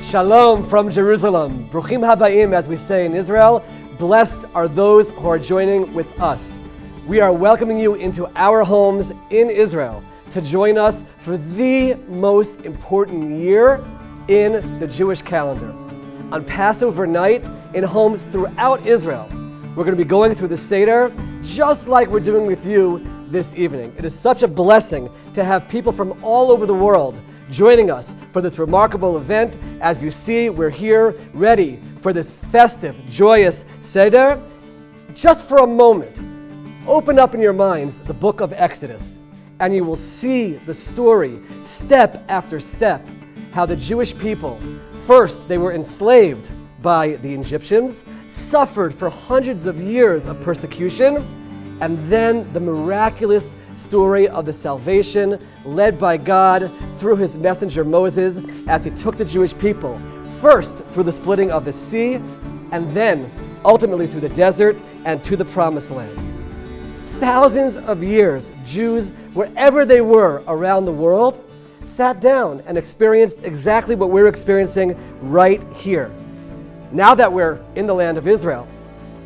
Shalom from Jerusalem. Bruchim habayim, as we say in Israel. Blessed are those who are joining with us. We are welcoming you into our homes in Israel to join us for the most important year in the Jewish calendar. On Passover night, in homes throughout Israel, we're going to be going through the Seder just like we're doing with you this evening. It is such a blessing to have people from all over the world joining us for this remarkable event. As you see, we're here ready for this festive, joyous Seder. Just for a moment, open up in your minds the book of Exodus, and you will see the story, step after step, how the Jewish people, first they were enslaved by the Egyptians, suffered for hundreds of years of persecution, and then the miraculous story of the salvation led by God through his messenger Moses as he took the Jewish people first through the splitting of the sea and then ultimately through the desert and to the promised land. Thousands of years, Jews, wherever they were around the world, sat down and experienced exactly what we're experiencing right here. Now that we're in the land of Israel,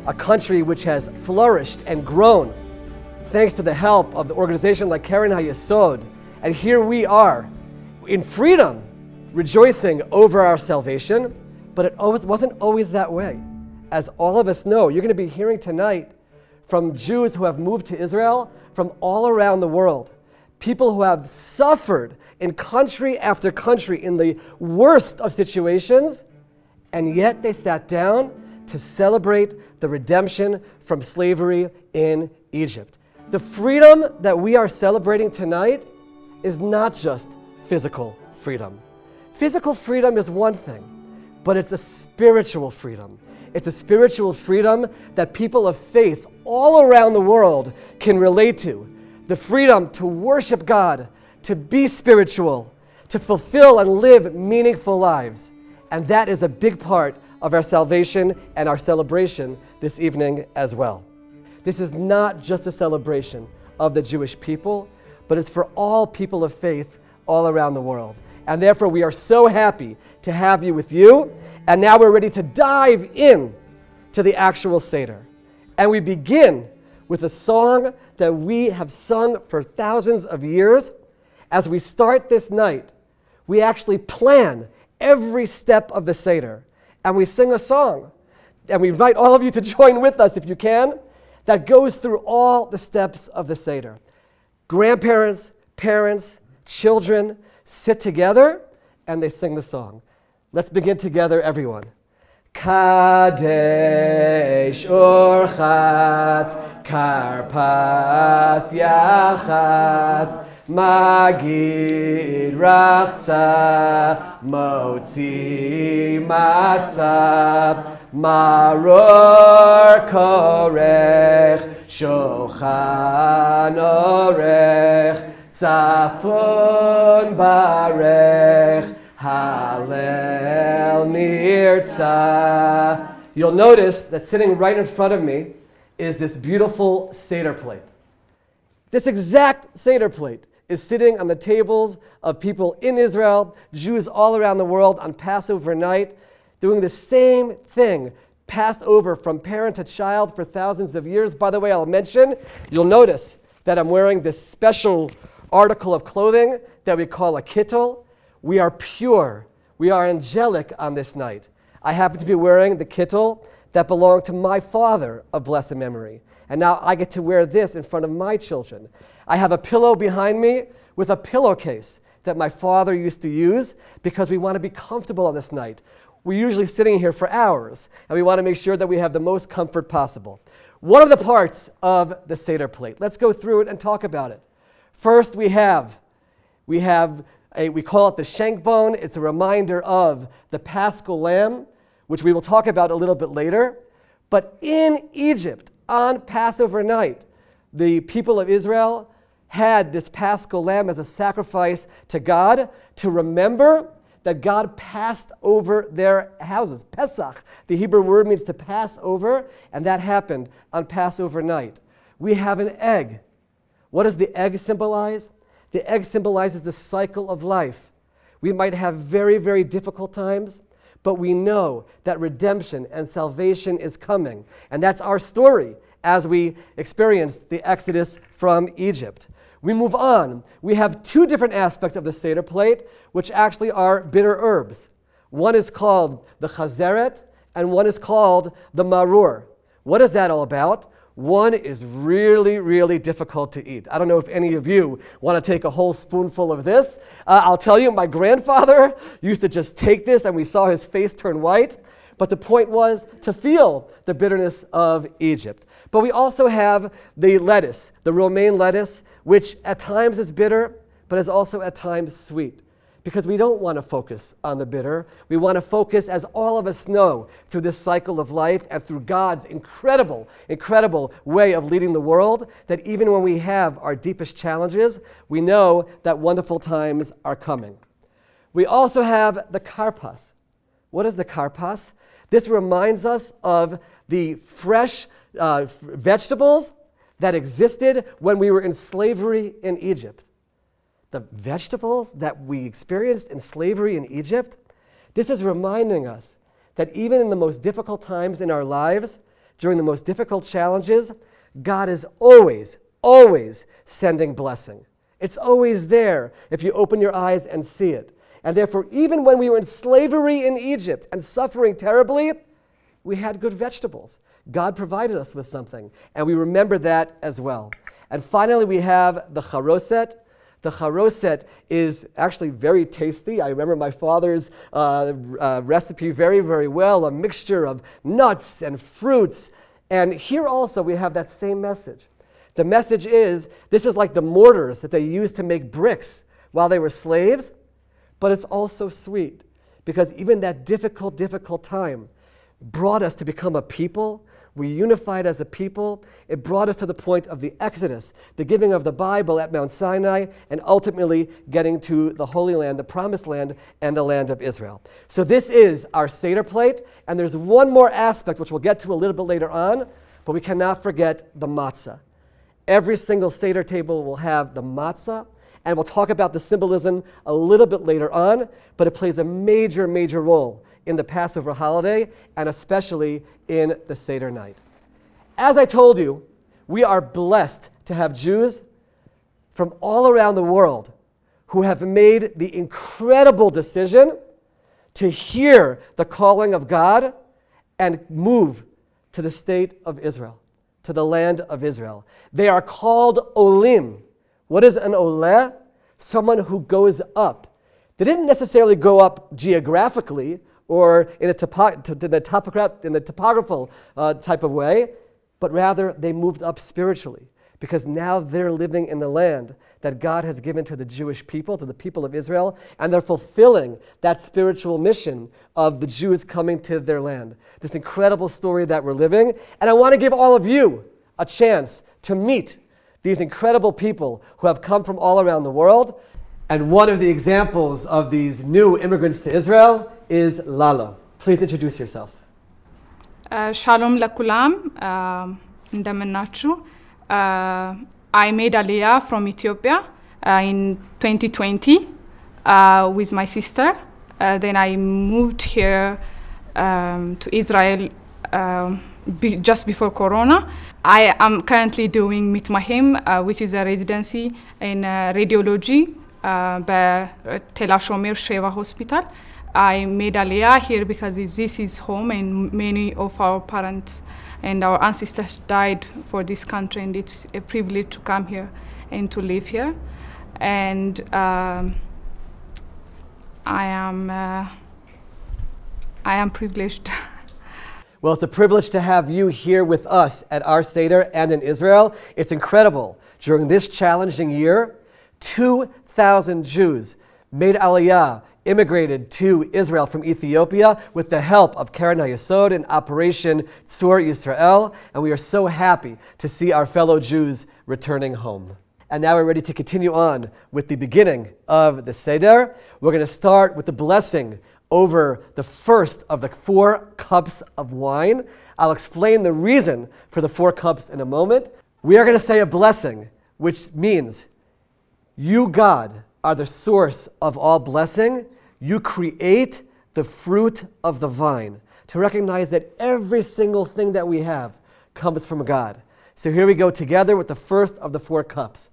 a country which has flourished and grown thanks to the help of the organization like Keren, Hayessod, and here we are in freedom, rejoicing over our salvation, but it wasn't always that way. As all of us know, you're going to be hearing tonight from Jews who have moved to Israel from all around the world, people who have suffered in country after country in the worst of situations, and yet they sat down to celebrate the redemption from slavery in Egypt. The freedom that we are celebrating tonight is not just physical freedom. Physical freedom is one thing, but it's a spiritual freedom. It's a spiritual freedom that people of faith all around the world can relate to. The freedom to worship God, to be spiritual, to fulfill and live meaningful lives. And that is a big part of our salvation and our celebration this evening as well. This is not just a celebration of the Jewish people, but it's for all people of faith all around the world. And therefore we are so happy to have you with you. And now we're ready to dive in to the actual Seder. And we begin with a song that we have sung for thousands of years. As we start this night, we actually plan every step of the Seder. And we sing a song, and we invite all of you to join with us if you can, that goes through all the steps of the Seder. Grandparents, parents, children sit together, and they sing the song. Let's begin together, everyone. Kadesh Orchatz Karpas Yachatz Magid Rachza Motzi Matzah Maror Korech Shulchan Orech Tzafon Barech Hallel Nirtzah. You'll notice that sitting right in front of me is this beautiful Seder plate. This exact Seder plate is sitting on the tables of people in Israel, Jews all around the world on Passover night, doing the same thing, passed over from parent to child for thousands of years. By the way, I'll mention, you'll notice that I'm wearing this special article of clothing that we call a kittel. We are pure, we are angelic on this night. I happen to be wearing the kittel that belonged to my father of blessed memory. And now I get to wear this in front of my children. I have a pillow behind me with a pillowcase that my father used to use because we want to be comfortable on this night. We're usually sitting here for hours, and we want to make sure that we have the most comfort possible. One of the parts of the Seder plate, let's go through it and talk about it. First, we call it the shank bone. It's a reminder of the Paschal lamb, which we will talk about a little bit later. But in Egypt, on Passover night, the people of Israel had this Paschal lamb as a sacrifice to God to remember that God passed over their houses. Pessah, the Hebrew word means to pass over, and that happened on Passover night. We have an egg. What does the egg symbolize? The egg symbolizes the cycle of life. We might have very, very difficult times, but we know that redemption and salvation is coming. And that's our story as we experience the Exodus from Egypt. We move on. We have two different aspects of the Seder plate, which actually are bitter herbs. One is called the chazeret, and one is called the maror. What is that all about? One is really, really difficult to eat. I don't know if any of you want to take a whole spoonful of this. I'll tell you, my grandfather used to just take this and we saw his face turn white. But the point was to feel the bitterness of Egypt. But we also have the lettuce, the romaine lettuce, which at times is bitter, but is also at times sweet. Because we don't want to focus on the bitter. We want to focus, as all of us know, through this cycle of life and through God's incredible, incredible way of leading the world, that even when we have our deepest challenges, we know that wonderful times are coming. We also have the karpas. What is the karpas? This reminds us of the fresh vegetables that existed when we were in slavery in Egypt. The vegetables that we experienced in slavery in Egypt, this is reminding us that even in the most difficult times in our lives, during the most difficult challenges, God is always, always sending blessing. It's always there if you open your eyes and see it. And therefore, even when we were in slavery in Egypt and suffering terribly, we had good vegetables. God provided us with something, and we remember that as well. And finally, we have the charoset. The charoset is actually very tasty. I remember my father's recipe very, very well, a mixture of nuts and fruits. And here also we have that same message. The message is, this is like the mortars that they used to make bricks while they were slaves, but it's also sweet because even that difficult time brought us to become a people. We unified as a people. It brought us to the point of the Exodus, the giving of the Bible at Mount Sinai, and ultimately getting to the Holy Land, the Promised Land, and the land of Israel. So this is our Seder plate, and there's one more aspect which we'll get to a little bit later on, but we cannot forget the matzah. Every single Seder table will have the matzah, and we'll talk about the symbolism a little bit later on, but it plays a major, major role in the Passover holiday, and especially in the Seder night. As I told you, we are blessed to have Jews from all around the world who have made the incredible decision to hear the calling of God and move to the state of Israel, to the land of Israel. They are called olim. What is an oleh? Someone who goes up. They didn't necessarily go up geographically or in the topographical type of way, but rather they moved up spiritually because now they're living in the land that God has given to the Jewish people, to the people of Israel, and they're fulfilling that spiritual mission of the Jews coming to their land. This incredible story that we're living, and I want to give all of you a chance to meet these incredible people who have come from all around the world. And one of the examples of these new immigrants to Israel is Lalo. Please introduce yourself. Shalom lakulam, እንደምናችሁ. I made Aliyah from Ethiopia in 2020 with my sister. Then I moved here to Israel just before Corona. I am currently doing Mitmahim, which is a residency in radiology በቴል አሾሜር Sheva Hospital. I made Aliyah here because this is home and many of our parents and our ancestors died for this country, and it's a privilege to come here and to live here. And I am privileged. Well, it's a privilege to have you here with us at our Seder and in Israel. It's incredible. During this challenging year, 2,000 Jews made Aliyah, immigrated to Israel from Ethiopia with the help of Keren Hayessod in Operation Tzur Yisrael, and we are so happy to see our fellow Jews returning home. And now we're ready to continue on with the beginning of the Seder. We're going to start with the blessing over the first of the 4 cups of wine. I'll explain the reason for the 4 cups in a moment. We are going to say a blessing, which means, you, God, are the source of all blessing. You create the fruit of the vine, to recognize that every single thing that we have comes from God. So here we go together with the first of the 4 cups.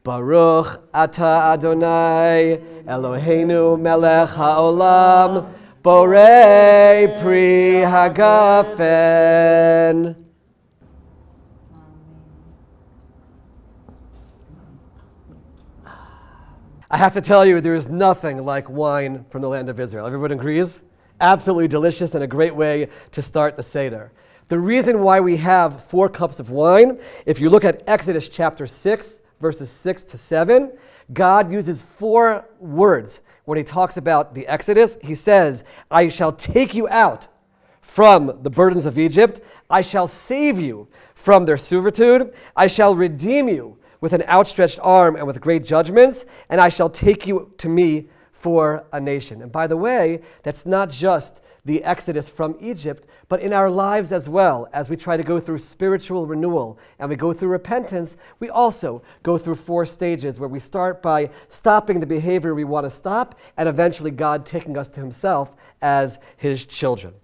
Baruch Ata Adonai Eloheinu Melech HaOlam Borei Pri Hagafen. I have to tell you, there is nothing like wine from the land of Israel. Everyone agrees? Absolutely delicious and a great way to start the Seder. The reason why we have 4 cups of wine, if you look at Exodus chapter 6, verses 6 to 7, God uses 4 words when he talks about the Exodus. He says, I shall take you out from the burdens of Egypt. I shall save you from their servitude. I shall redeem you with an outstretched arm and with great judgments, and I shall take you to me for a nation. And by the way, that's not just the Exodus from Egypt, but in our lives as well. As we try to go through spiritual renewal and we go through repentance, we also go through 4 stages where we start by stopping the behavior we want to stop, and eventually God taking us to himself as his children.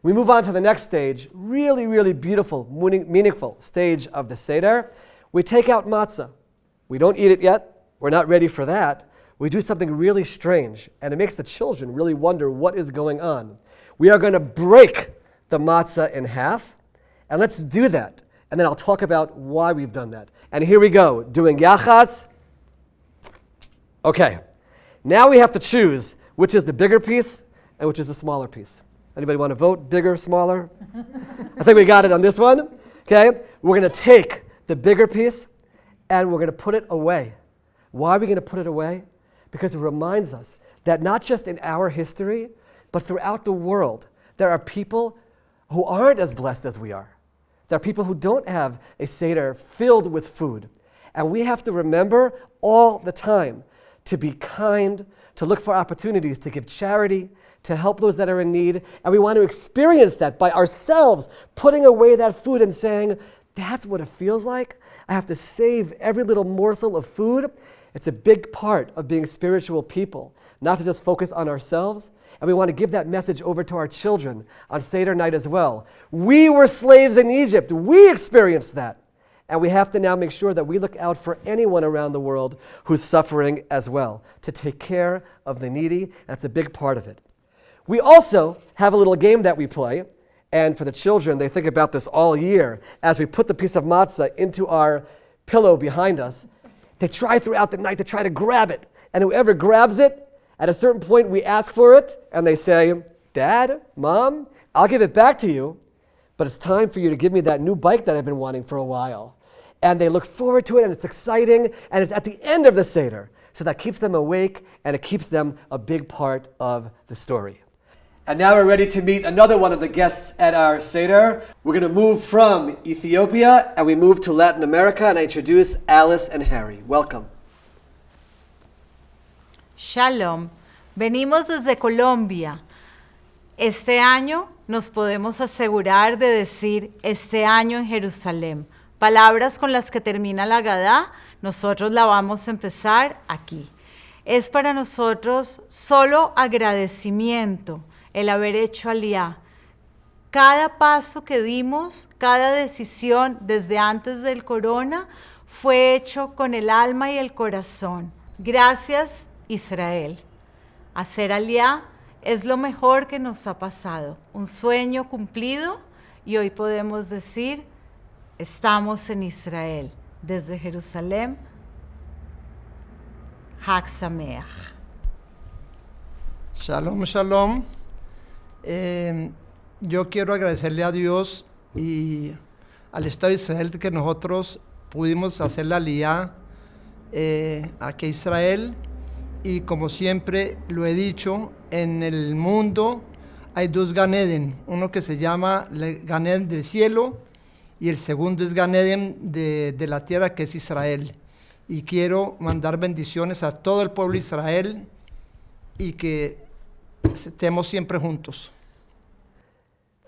We move on to the next stage, really, really beautiful, meaningful stage of the Seder. We take out matzah. We don't eat it yet. We're not ready for that. We do something really strange, and it makes the children really wonder what is going on. We are going to break the matzah in half, and let's do that. And then I'll talk about why we've done that. And here we go, doing yachatz. Okay, now we have to choose which is the bigger piece and which is the smaller piece. Anybody want to vote? Bigger, smaller? I think we got it on this one. Okay, we're going to take the bigger piece and we're going to put it away. Why are we going to put it away? Because it reminds us that not just in our history, but throughout the world, there are people who aren't as blessed as we are. There are people who don't have a Seder filled with food. And we have to remember all the time to be kind, to look for opportunities to give charity, to help those that are in need. And we want to experience that by ourselves, putting away that food and saying, that's what it feels like. I have to save every little morsel of food. It's a big part of being spiritual people, not to just focus on ourselves. And we want to give that message over to our children on Seder night as well. We were slaves in Egypt. We experienced that. And we have to now make sure that we look out for anyone around the world who's suffering as well, to take care of the needy. That's a big part of it. We also have a little game that we play. And for the children, they think about this all year. As we put the piece of matzah into our pillow behind us, they try throughout the night to try to grab it. And whoever grabs it, at a certain point we ask for it, and they say, Dad, Mom, I'll give it back to you, but it's time for you to give me that new bike that I've been wanting for a while. And they look forward to it, and it's exciting, and it's at the end of the Seder. So that keeps them awake, and it keeps them a big part of the story. And now we're ready to meet another one of the guests at our Seder. We're going to move from Ethiopia and we move to Latin America, and I introduce Alice and Harry. Welcome. Shalom. Venimos desde Colombia. Este año nos podemos asegurar de decir este año en Jerusalén. Palabras con las que termina la Agadá, nosotros la vamos a empezar aquí. Es para nosotros solo agradecimiento el haber hecho aliyá. Cada paso que dimos, cada decisión desde antes del corona fue hecho con el alma y el corazón. Gracias, Israel. Hacer aliyá es lo mejor que nos ha pasado. Un sueño cumplido y hoy podemos decir, estamos en Israel. Desde Jerusalén, Hag Sameach. Shalom, shalom. Yo quiero agradecerle a Dios y al Estado de Israel que nosotros pudimos hacer la aliyá aquí a Israel, y como siempre lo he dicho, en el mundo hay 2 Gan Eden, uno que se llama Gan Eden del cielo y el segundo es Gan Eden de la tierra, que es Israel. Y quiero mandar bendiciones a todo el pueblo de Israel y que estemos siempre juntos.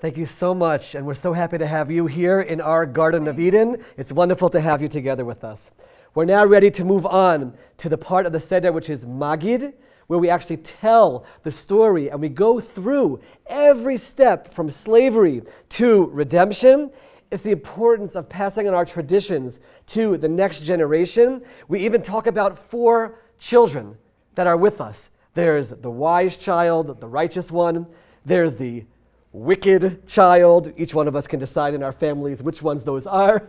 Thank you so much, and we're so happy to have you here in our Garden of Eden. It's wonderful to have you together with us. We're now ready to move on to the part of the Seder which is Magid, where we actually tell the story and we go through every step from slavery to redemption. It's the importance of passing on our traditions to the next generation. We even talk about 4 children that are with us. There's the wise child, the righteous one. There's the wicked child. Each one of us can decide in our families which ones those are.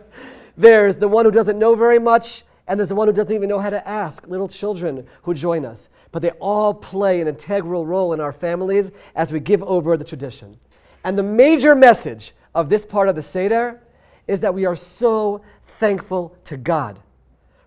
There's the one who doesn't know very much, and there's the one who doesn't even know how to ask, little children who join us. But they all play an integral role in our families as we give over the tradition. And the major message of this part of the Seder is that we are so thankful to God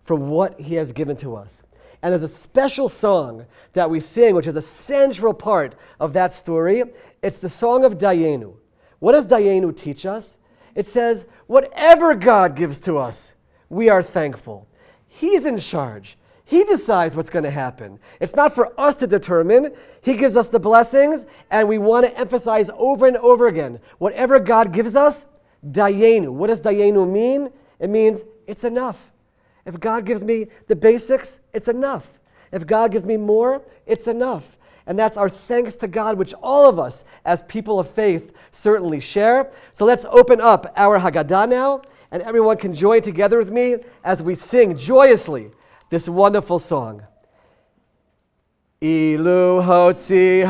for what He has given to us. And there's a special song that we sing, which is a central part of that story. It's the song of Dayenu. What does Dayenu teach us? It says, whatever God gives to us, we are thankful. He's in charge. He decides what's going to happen. It's not for us to determine. He gives us the blessings, and we want to emphasize over and over again, whatever God gives us, Dayenu. What does Dayenu mean? It means it's enough. If God gives me the basics, it's enough. If God gives me more, it's enough. And that's our thanks to God, which all of us as people of faith certainly share. So let's open up our Haggadah now, and everyone can join together with me as we sing joyously this wonderful song. Ilu hotzi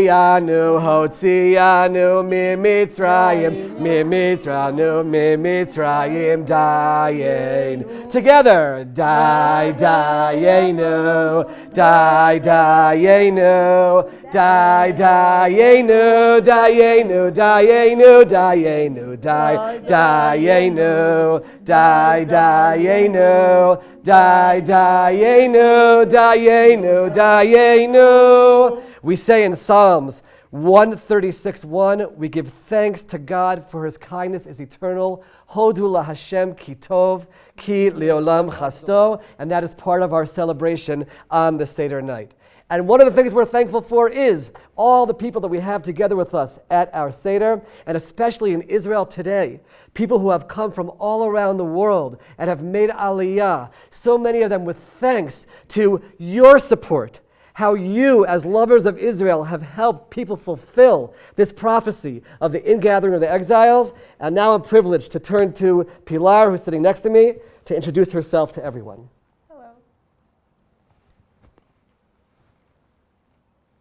anu mi Mitzrayim dayen. Together, dayenu, dayenu, dayenu, dayenu, dayenu, dayenu, dayenu, dayenu, dayenu. We say in Psalms 136:1, we give thanks to God for His kindness is eternal. Hodu la Hashem ki tov, ki leolam chasto. And that is part of our celebration on the Seder night. And one of the things we're thankful for is all the people that we have together with us at our Seder, and especially in Israel today, people who have come from all around the world and have made Aliyah, so many of them with thanks to your support, how you, as lovers of Israel, have helped people fulfill this prophecy of the ingathering of the exiles. And now I'm privileged to turn to Pilar, who's sitting next to me, to introduce herself to everyone.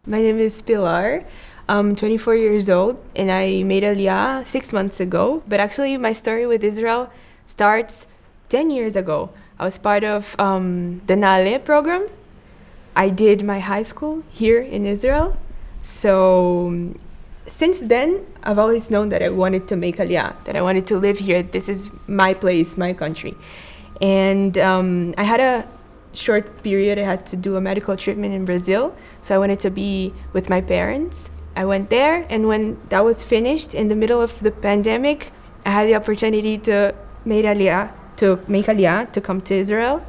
My name is Pilar. I'm 24 years old, and I made Aliyah 6 months ago. But actually, my story with Israel starts 10 years ago. I was part of the Nale program. I did my high school here in Israel. So since then, I've always known that I wanted to make Aliyah, that I wanted to live here. This is my place, my country. And I had a short period. I had to do a medical treatment in Brazil, so I wanted to be with my parents. I went there, and when that was finished, in the middle of the pandemic, I had the opportunity to make Aliyah, to come to Israel,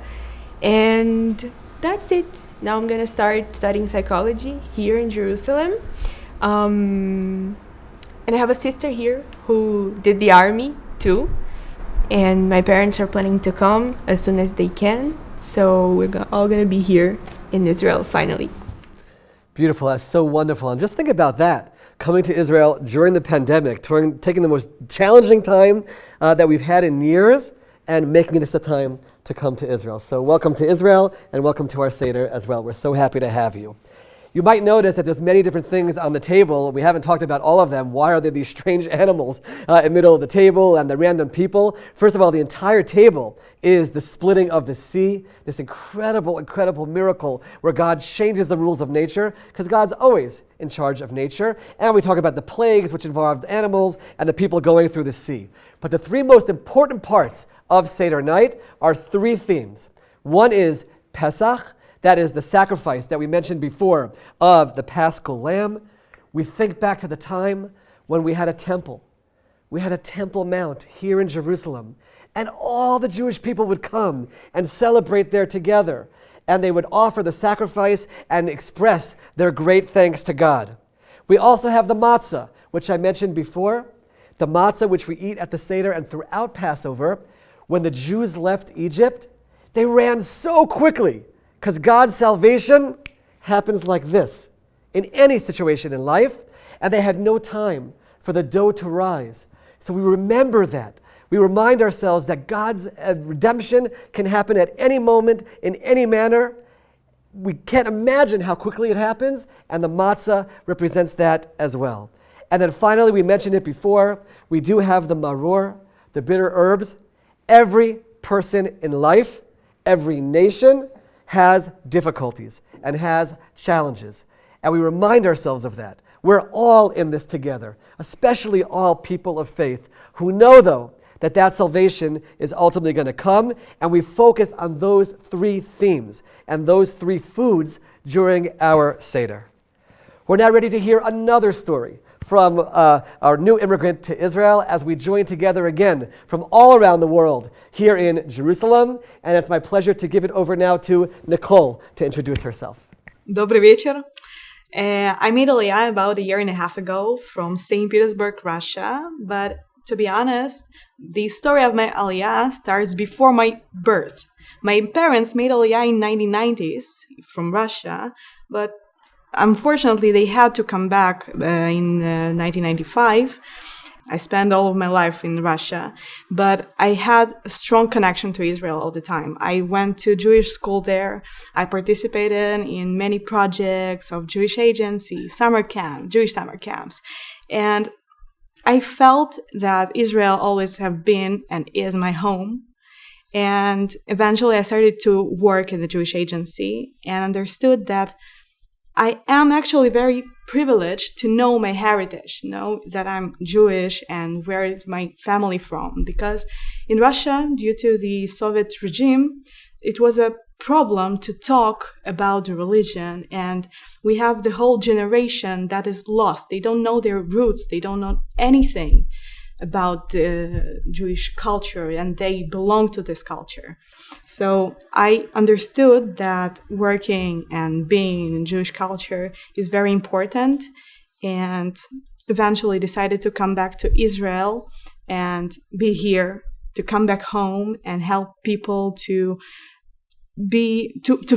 and that's it. Now I'm gonna start studying psychology here in Jerusalem, and I have a sister here who did the army too, and my parents are planning to come as soon as they can. So we're all going to be here in Israel finally. Beautiful. That's so wonderful. And just think about that, coming to Israel during the pandemic, taking the most challenging time that we've had in years and making this a time to come to Israel. So welcome to Israel and welcome to our Seder as well. We're so happy to have you. You might notice that there's many different things on the table. We haven't talked about all of them. Why are there these strange animals in the middle of the table and the random people? First of all, the entire table is the splitting of the sea, this incredible, incredible miracle where God changes the rules of nature, because God's always in charge of nature. And we talk about the plagues, which involved animals and the people going through the sea. But the 3 most important parts of Seder night are 3 themes. One is Pessah. That is the sacrifice that we mentioned before of the Paschal Lamb. We think back to the time when we had a temple. We had a Temple Mount here in Jerusalem, and all the Jewish people would come and celebrate there together, and they would offer the sacrifice and express their great thanks to God. We also have the matzah, which I mentioned before, the matzah which we eat at the Seder and throughout Passover. When the Jews left Egypt, They ran so quickly because God's salvation happens like this in any situation in life, and they had no time for the dough to rise. So we remember that. We remind ourselves that God's redemption can happen at any moment, in any manner. We can't imagine how quickly it happens, and the matzah represents that as well. And then finally, we mentioned it before, we do have the maror, the bitter herbs. Every person in life, every nation has difficulties and has challenges. And we remind ourselves of that. We're all in this together, especially all people of faith who know, though, that salvation is ultimately going to come, and we focus on those three themes and those three foods during our Seder. We're now ready to hear another story from our new immigrant to Israel as we join together again from all around the world here in Jerusalem. And it's my pleasure to give it over now to Nicole to introduce herself. Добрый вечер. I made Aliyah about a year and a half ago from St. Petersburg, Russia. But to be honest, the story of my Aliyah starts before my birth. My parents made Aliyah in 1990s from Russia, but unfortunately, they had to come back in 1995. I spent all of my life in Russia, but I had a strong connection to Israel all the time. I went to Jewish school there. I participated in many projects of Jewish agency, Jewish summer camps. And I felt that Israel always have been and is my home. And eventually I started to work in the Jewish agency and understood that I am actually very privileged to know my heritage, know that I'm Jewish and where is my family from. Because in Russia, due to the Soviet regime, it was a problem to talk about the religion, and we have the whole generation that is lost. They don't know their roots. They don't know anything about the Jewish culture, and they belong to this culture. So I understood that working and being in Jewish culture is very important, and eventually decided to come back to Israel and be here, to come back home and help people to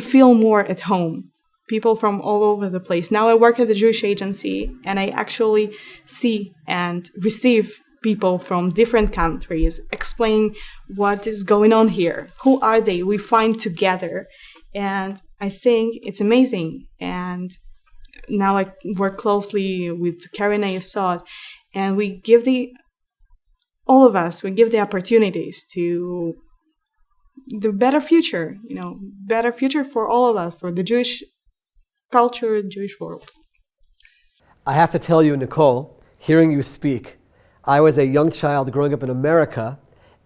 feel more at home. People from all over the place. Now I work at the Jewish agency, and I actually see and receive people from different countries, explain what is going on here. Who are they? We find together. And I think it's amazing. And now I work closely with Keren and Hayessod, and we give the opportunities to the better future, better future for all of us, for the Jewish culture, Jewish world. I have to tell you, Nicole, hearing you speak, I was a young child growing up in America,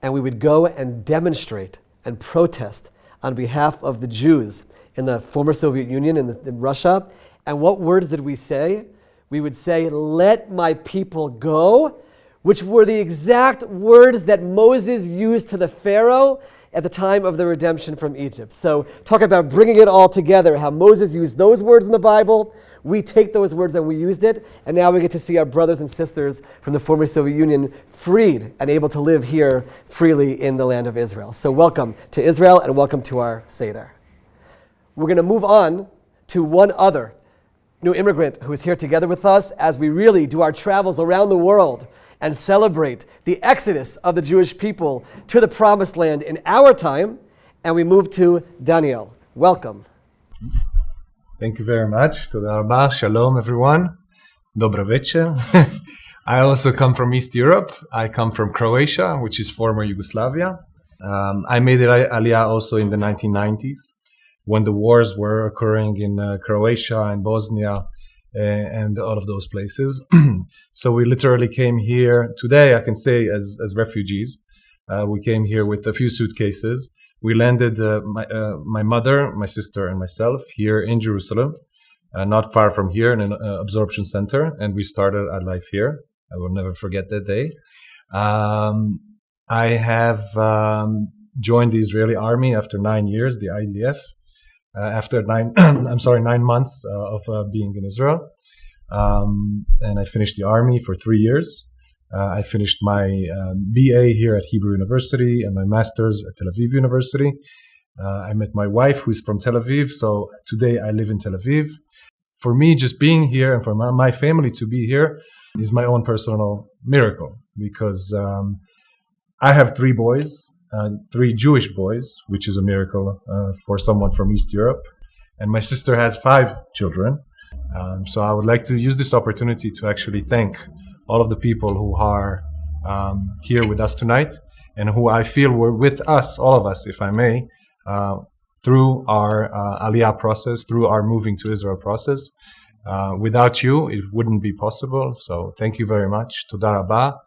and we would go and demonstrate and protest on behalf of the Jews in the former Soviet Union in Russia. And what words did we say? We would say, "Let my people go," which were the exact words that Moses used to the Pharaoh at the time of the redemption from Egypt. So talk about bringing it all together, how Moses used those words in the Bible. We take those words and we used it, and now we get to see our brothers and sisters from the former Soviet Union freed and able to live here freely in the land of Israel. So welcome to Israel and welcome to our Seder. We're going to move on to one other new immigrant who is here together with us as we really do our travels around the world and celebrate the exodus of the Jewish people to the Promised Land in our time. And we move to Daniel. Welcome. Thank you very much. Toda rabba. Shalom, everyone. Dobro večer. I also come from East Europe. I come from Croatia, which is former Yugoslavia. I made Aliyah also in the 1990s when the wars were occurring in Croatia and Bosnia and all of those places. So we literally came here today, I can say, as refugees. We came here with a few suitcases. We landed, my mother, my sister, and myself here in Jerusalem, not far from here in an absorption center, and we started our life here. I will never forget that day. I have joined the Israeli army after 9 years, the IDF. After 9 months of being in Israel. And I finished the army for 3 years. I finished my BA here at Hebrew University and my master's at Tel Aviv University. I met my wife, who's from Tel Aviv, so today I live in Tel Aviv. For me, just being here and for my family to be here is my own personal miracle, because I have 3 boys, 3 Jewish boys, which is a miracle for someone from East Europe, and my sister has 5 children. So I would like to use this opportunity to actually thank all of the people who are here with us tonight, and who I feel were with us, all of us, if I may, through our Aliyah process, through our moving to Israel process. Without you, it wouldn't be possible. So thank you very much. Toda Rabah,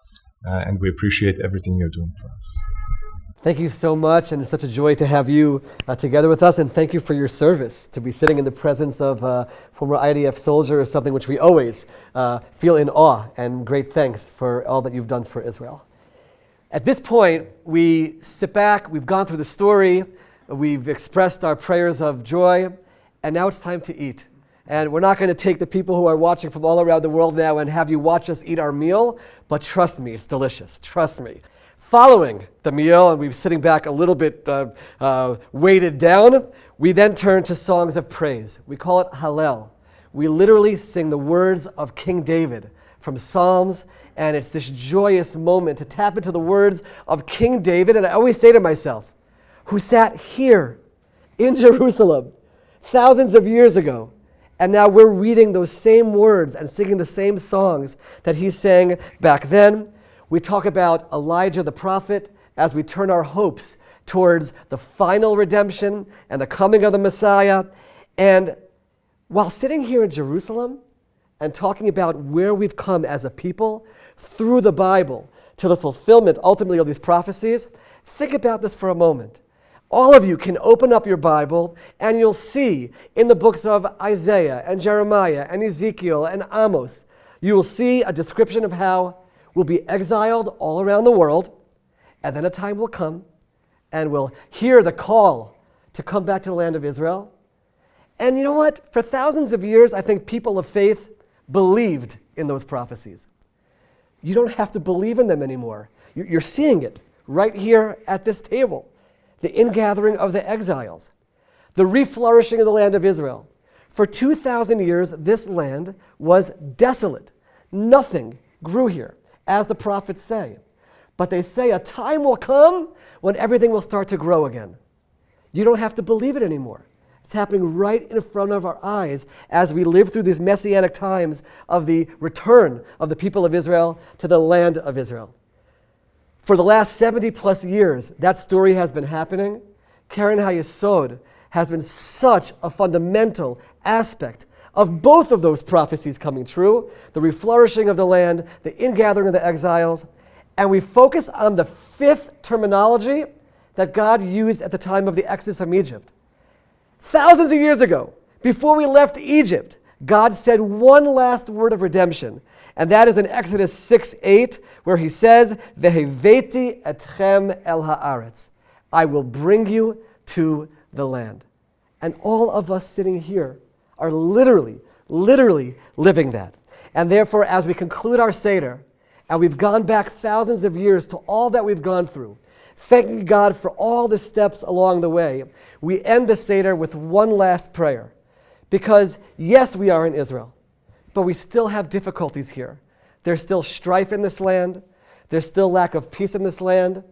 and we appreciate everything you're doing for us. Thank you so much, and it's such a joy to have you together with us, and thank you for your service. To be sitting in the presence of a former IDF soldier is something which we always feel in awe, and great thanks for all that you've done for Israel. At this point, we sit back, we've gone through the story, we've expressed our prayers of joy, and now it's time to eat. And we're not going to take the people who are watching from all around the world now and have you watch us eat our meal, but trust me, it's delicious. Trust me. Following the meal, and we're sitting back a little bit weighted down, we then turn to songs of praise. We call it Hallel. We literally sing the words of King David from Psalms, and it's this joyous moment to tap into the words of King David. And I always say to myself, who sat here in Jerusalem thousands of years ago, and now we're reading those same words and singing the same songs that he sang back then. We talk about Elijah the prophet as we turn our hopes towards the final redemption and the coming of the Messiah. And while sitting here in Jerusalem and talking about where we've come as a people through the Bible to the fulfillment ultimately of these prophecies, think about this for a moment. All of you can open up your Bible and you'll see in the books of Isaiah and Jeremiah and Ezekiel and Amos, you will see a description of how we'll be exiled all around the world, and then a time will come and we'll hear the call to come back to the land of Israel. And you know what? For thousands of years, I think people of faith believed in those prophecies. You don't have to believe in them anymore. You're seeing it right here at this table. The ingathering of the exiles, the reflourishing of the land of Israel. For 2,000 years, this land was desolate. Nothing grew here, as the prophets say. But they say a time will come when everything will start to grow again. You don't have to believe it anymore. It's happening right in front of our eyes as we live through these messianic times of the return of the people of Israel to the land of Israel. For the last 70 plus years, that story has been happening. Keren Hayessod has been such a fundamental aspect of both of those prophecies coming true, the reflourishing of the land, the ingathering of the exiles, and we focus on the 5th terminology that God used at the time of the Exodus from Egypt. Thousands of years ago, before we left Egypt, God said one last word of redemption, and that is in Exodus 6:8, where he says, "Veheveti etchem el haaretz." I will bring you to the land. And all of us sitting here are literally living that. And therefore, as we conclude our Seder, and we've gone back thousands of years to all that we've gone through, thanking God for all the steps along the way, we end the Seder with one last prayer. Because yes, we are in Israel, but we still have difficulties here. There's still strife in this land. There's still lack of peace in this land.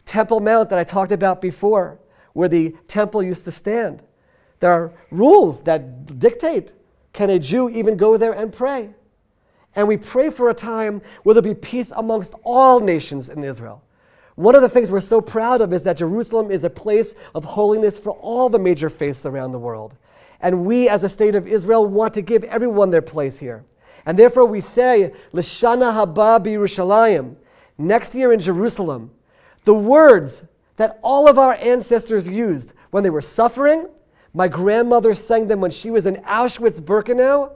Temple Mount that I talked about before, where the temple used to stand. There are rules that dictate, can a Jew even go there and pray? And we pray for a time where there'll be peace amongst all nations in Israel. One of the things we're so proud of is that Jerusalem is a place of holiness for all the major faiths around the world. And we, as a state of Israel, want to give everyone their place here. And therefore we say, L'shana haba b'Yerushalayim, next year in Jerusalem, the words that all of our ancestors used when they were suffering. My grandmother sang them when she was in Auschwitz-Birkenau,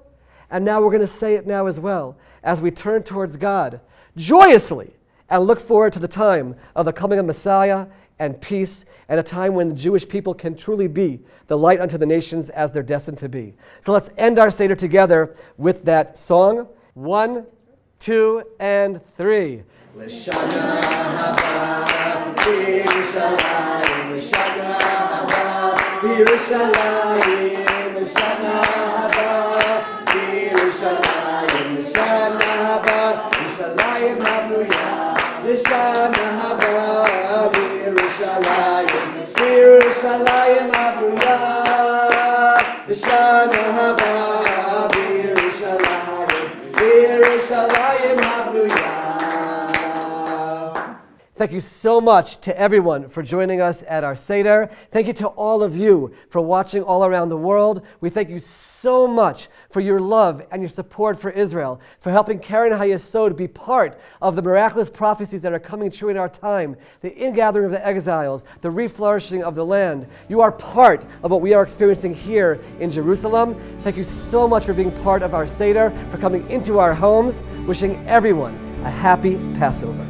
and now we're going to say it now as well, as we turn towards God, joyously, and look forward to the time of the coming of Messiah and peace, and a time when the Jewish people can truly be the light unto the nations as they're destined to be. So let's end our Seder together with that song. 1, 2, and 3. L'shana haba b'Yerushalayim, l'shana בירושלים לשנה הבאה, בירושלים לשנה הבאה, ירושלים הבנויה לשנה הבאה, בירושלים, בירושלים הבנויה לשנה הבאה, בירושלים, בירושלים הבנויה. Thank you so much to everyone for joining us at our Seder. Thank you to all of you for watching all around the world. We thank you so much for your love and your support for Israel, for helping Keren and Hayessod be part of the miraculous prophecies that are coming true in our time, the ingathering of the exiles, the reflourishing of the land. You are part of what we are experiencing here in Jerusalem. Thank you so much for being part of our Seder, for coming into our homes. Wishing everyone a happy Passover.